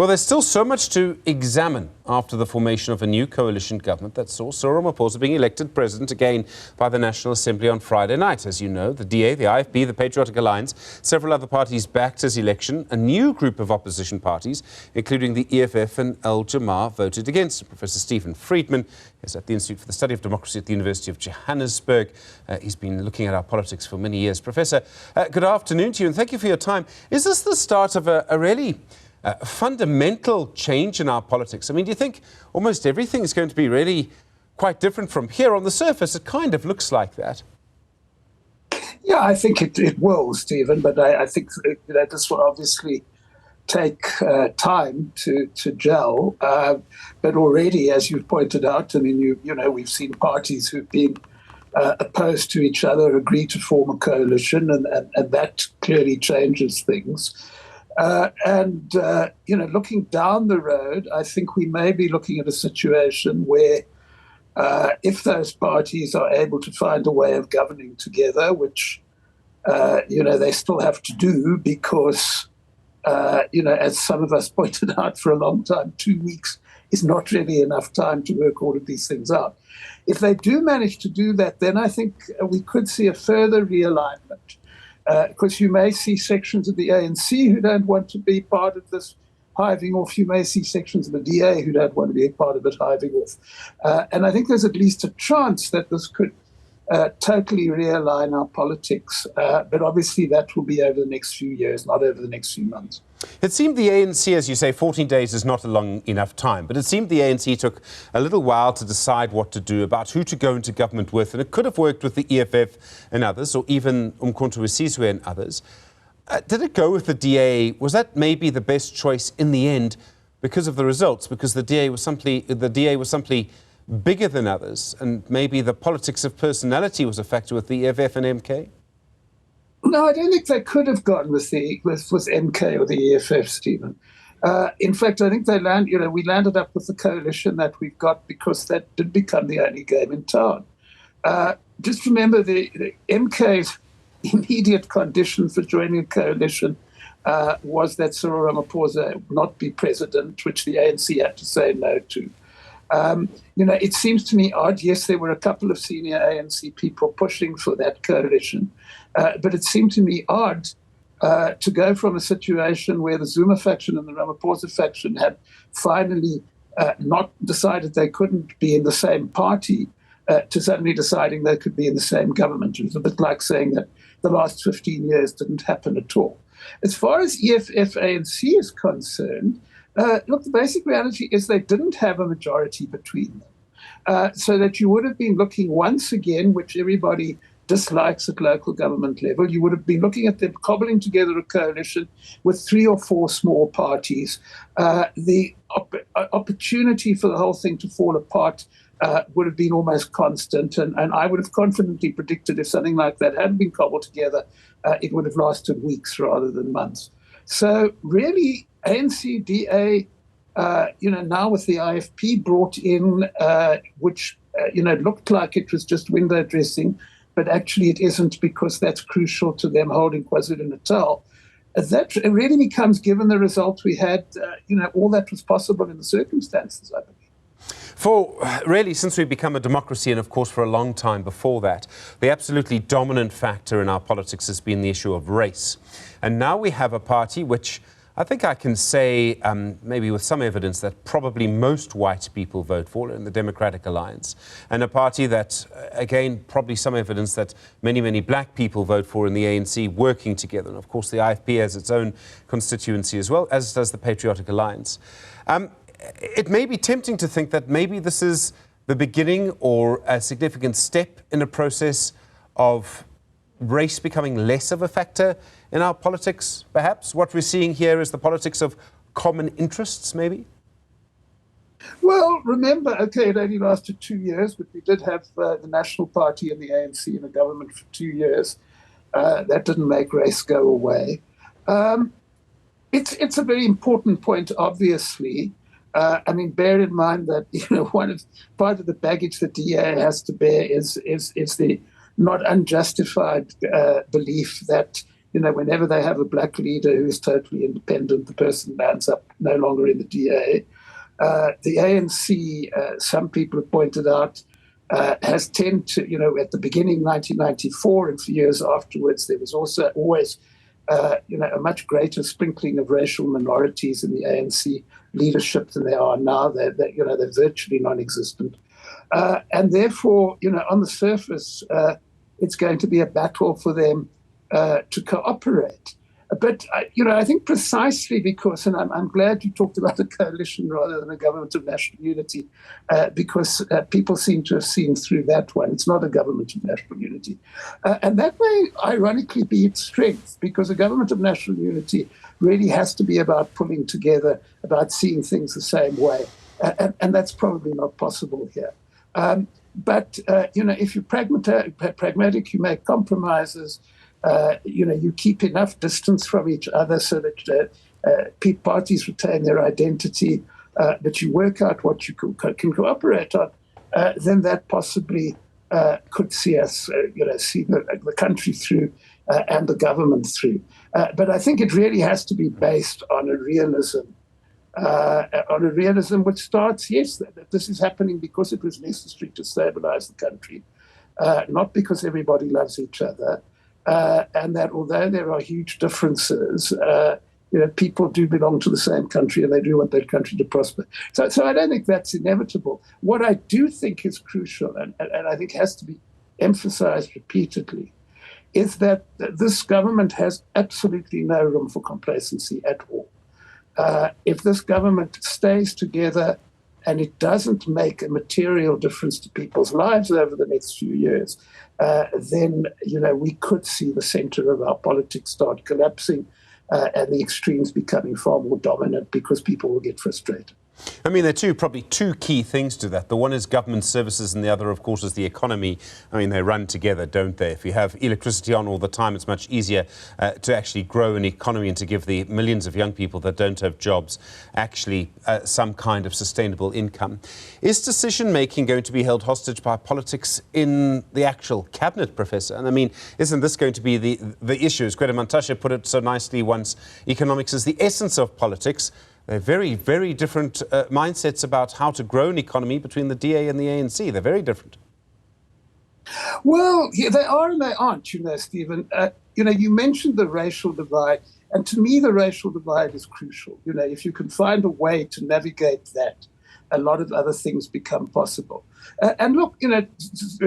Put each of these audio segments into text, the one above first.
Well, there's still so much to examine after the formation of a new coalition government that saw Cyril Ramaphosa being elected president again by the National Assembly on Friday night. As you know, the DA, the IFP, the Patriotic Alliance, several other parties backed his election. A new group of opposition parties, including the EFF and Al Jama, voted against. Professor Stephen Friedman is at the Institute for the Study of Democracy at the University of Johannesburg. He's been looking at our politics for many years. Professor, good afternoon to you and thank you for your time. Is this the start of a really fundamental change in our politics? I mean, do you think almost everything is going to be really quite different from here? On the surface, it kind of looks like that. Yeah, I think it will, Stephen, but I think that this will obviously take time to gel. But already, as you've pointed out, I mean, you know, we've seen parties who've been opposed to each other agree to form a coalition, and that clearly changes things. You know, looking down the road, I think we may be looking at a situation where if those parties are able to find a way of governing together, which, you know, they still have to do because, you know, as some of us pointed out for a long time, 2 weeks is not really enough time to work all of these things out. If they do manage to do that, then I think we could see a further realignment. Because you may see sections of the ANC who don't want to be part of this hiving off. You may see sections of the DA who don't want to be a part of it hiving off. And I think there's at least a chance that this could totally realign our politics. But obviously that will be over the next few years, not over the next few months. It seemed the ANC, as you say, 14 days is not a long enough time, but it seemed the ANC took a little while to decide what to do about who to go into government with, and it could have worked with the EFF and others, or even Umkhonto we Sizwe and others. Did it go with the DA? Was that maybe the best choice in the end because of the results, because the DA was simply bigger than others, and maybe the politics of personality was a factor with the EFF and MK? No, I don't think they could have gone with MK or the EFF, Stephen. In fact, I think we landed up with the coalition that we've got because that did become the only game in town. Just remember the MK's immediate condition for joining a coalition was that Cyril Ramaphosa not be president, which the ANC had to say no to. You know, it seems to me odd. Yes, there were a couple of senior ANC people pushing for that coalition, but it seemed to me odd to go from a situation where the Zuma faction and the Ramaphosa faction had finally not decided they couldn't be in the same party to suddenly deciding they could be in the same government. It was a bit like saying that the last 15 years didn't happen at all. As far as EFF ANC is concerned, look, the basic reality is they didn't have a majority between them. So that you would have been looking once again, which everybody dislikes at local government level, you would have been looking at them cobbling together a coalition with 3 or 4 small parties. The opportunity for the whole thing to fall apart would have been almost constant. And I would have confidently predicted if something like that had been cobbled together, it would have lasted weeks rather than months. So really, ANC, DA, you know, now with the IFP brought in, which, you know, looked like it was just window dressing, but actually it isn't because that's crucial to them holding KwaZulu-Natal. That really becomes, given the results we had, you know, all that was possible in the circumstances, I believe. For really, since we've become a democracy, and of course for a long time before that, the absolutely dominant factor in our politics has been the issue of race. And now we have a party which I think I can say, maybe with some evidence, that probably most white people vote for in the Democratic Alliance, and a party that, again, probably some evidence that many, many black people vote for in the ANC working together. And of course, the IFP has its own constituency as well, as does the Patriotic Alliance. It may be tempting to think that maybe this is the beginning or a significant step in a process of race becoming less of a factor in our politics, perhaps? What we're seeing here is the politics of common interests, maybe? Well, remember, OK, it only lasted 2 years, but we did have the National Party and the ANC in the government for 2 years. That didn't make race go away. It's a very important point, obviously. I mean, bear in mind that, you know, part of the baggage that DA has to bear is the not unjustified belief that whenever they have a black leader who is totally independent, the person lands up no longer in the DA. The ANC, some people have pointed out, has tended to, at the beginning, 1994, and for years afterwards, there was also always, a much greater sprinkling of racial minorities in the ANC leadership than there are now. They're virtually non-existent. And therefore, on the surface, it's going to be a battle for them to cooperate. But, I think precisely because, and I'm glad you talked about a coalition rather than a government of national unity, because people seem to have seen through that one. It's not a government of national unity. And that may ironically be its strength, because a government of national unity really has to be about pulling together, about seeing things the same way. And that's probably not possible here. But if you're pragmatic, you make compromises. You keep enough distance from each other so that parties retain their identity, but you work out what you can cooperate on, then that possibly could see us, see the country through and the government through. But I think it really has to be based on a realism. Which starts, yes, that this is happening because it was necessary to stabilize the country, not because everybody loves each other. And that although there are huge differences, people do belong to the same country and they do want that country to prosper. So I don't think that's inevitable. What I do think is crucial, and I think has to be emphasized repeatedly, is that this government has absolutely no room for complacency at all. If this government stays together and it doesn't make a material difference to people's lives over the next few years, then, we could see the center of our politics start collapsing and the extremes becoming far more dominant because people will get frustrated. I mean, there are probably two key things to that. The one is government services and the other, of course, is the economy. I mean, they run together, don't they? If you have electricity on all the time, it's much easier to actually grow an economy and to give the millions of young people that don't have jobs actually some kind of sustainable income. Is decision-making going to be held hostage by politics in the actual cabinet, Professor? And I mean, isn't this going to be the issue? As Greta Mantashe put it so nicely once, economics is the essence of politics. They're very, very different mindsets about how to grow an economy between the DA and the ANC. They're very different. Well, yeah, they are and they aren't, Stephen. You mentioned the racial divide, and to me the racial divide is crucial. If you can find a way to navigate that, a lot of other things become possible. And look,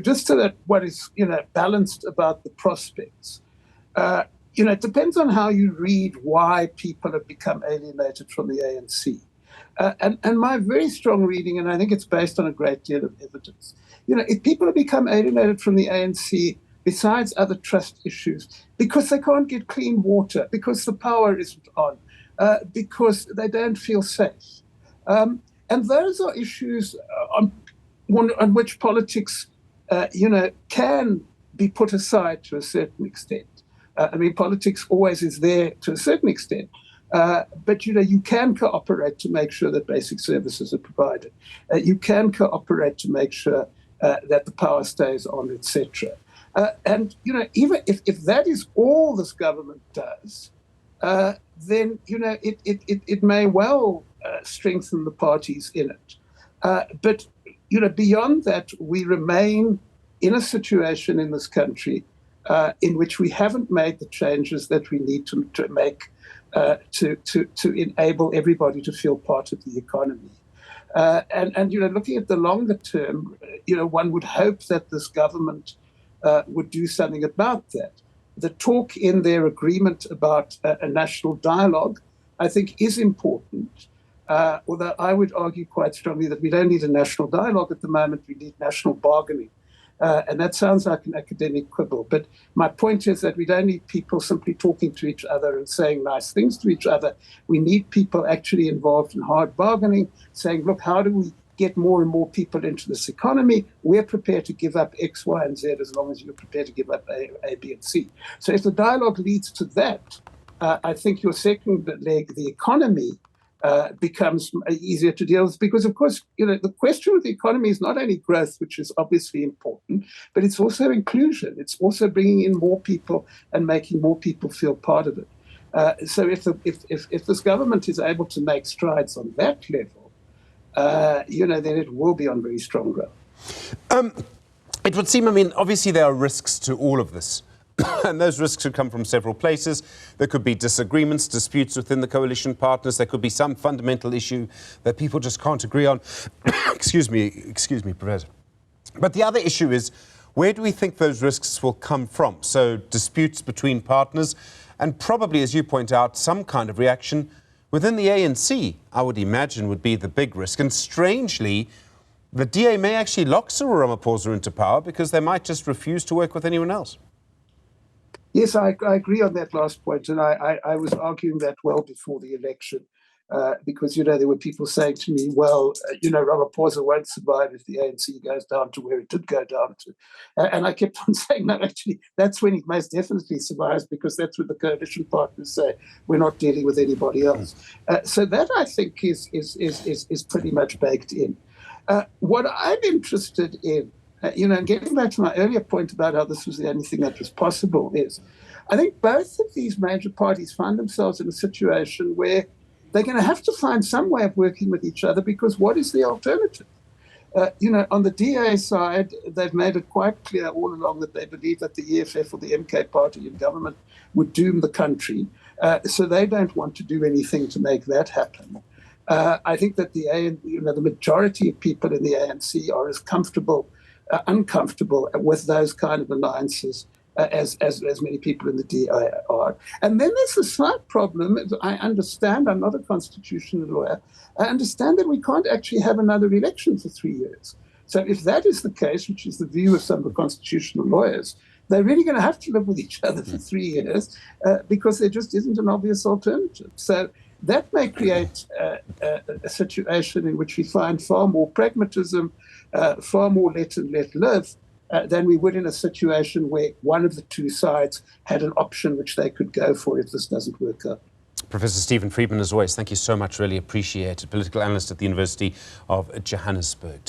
just so that what is, balanced about the prospects, it depends on how you read why people have become alienated from the ANC. And my very strong reading, and I think it's based on a great deal of evidence, if people have become alienated from the ANC, besides other trust issues, because they can't get clean water, because the power isn't on, because they don't feel safe. And those are issues on which politics, can be put aside to a certain extent. Politics always is there to a certain extent, but you can cooperate to make sure that basic services are provided. You can cooperate to make sure that the power stays on, etc. And even if that is all this government does, then it may well strengthen the parties in it. But beyond that, we remain in a situation in this country in which we haven't made the changes that we need to make to enable everybody to feel part of the economy. And looking at the longer term, one would hope that this government would do something about that. The talk in their agreement about a national dialogue, I think, is important. Although I would argue quite strongly that we don't need a national dialogue at the moment, we need national bargaining. And that sounds like an academic quibble. But my point is that we don't need people simply talking to each other and saying nice things to each other. We need people actually involved in hard bargaining, saying, look, how do we get more and more people into this economy? We're prepared to give up X, Y, and Z as long as you're prepared to give up A, B, and C. So if the dialogue leads to that, I think your second leg, the economy, becomes easier to deal with. Because, of course, the question with the economy is not only growth, which is obviously important, but it's also inclusion. It's also bringing in more people and making more people feel part of it. So if this government is able to make strides on that level, then it will be on very strong ground. It would seem, obviously there are risks to all of this. And those risks could come from several places. There could be disagreements, disputes within the coalition partners. There could be some fundamental issue that people just can't agree on. Excuse me, Professor. But the other issue is, where do we think those risks will come from? So disputes between partners, and probably, as you point out, some kind of reaction within the ANC, I would imagine, would be the big risk. And strangely, the DA may actually lock Cyril Ramaphosa into power because they might just refuse to work with anyone else. Yes, I agree on that last point, and I was arguing that well before the election, because, there were people saying to me, well, Ramaphosa won't survive if the ANC goes down to where it did go down to. And I kept on saying, no, actually, that's when it most definitely survives, because that's what the coalition partners say. We're not dealing with anybody else. So that, I think, is pretty much baked in. What I'm interested in, and getting back to my earlier point about how this was the only thing that was possible, is I think both of these major parties find themselves in a situation where they're going to have to find some way of working with each other, because what is the alternative? On the DA side, they've made it quite clear all along that they believe that the EFF or the MK party in government would doom the country. So they don't want to do anything to make that happen. I think that the majority of people in the ANC are as uncomfortable with those kind of alliances as many people in the DI are. And then there's a slight problem. I understand, I'm not a constitutional lawyer, I understand that we can't actually have another election for 3 years. So if that is the case, which is the view of some of the constitutional lawyers, they're really going to have to live with each other for 3 years because there just isn't an obvious alternative. So that may create a situation in which we find far more pragmatism, far more let and let live, than we would in a situation where one of the two sides had an option which they could go for if this doesn't work out. Professor Stephen Friedman, as always, thank you so much. Really appreciate it. Political analyst at the University of Johannesburg.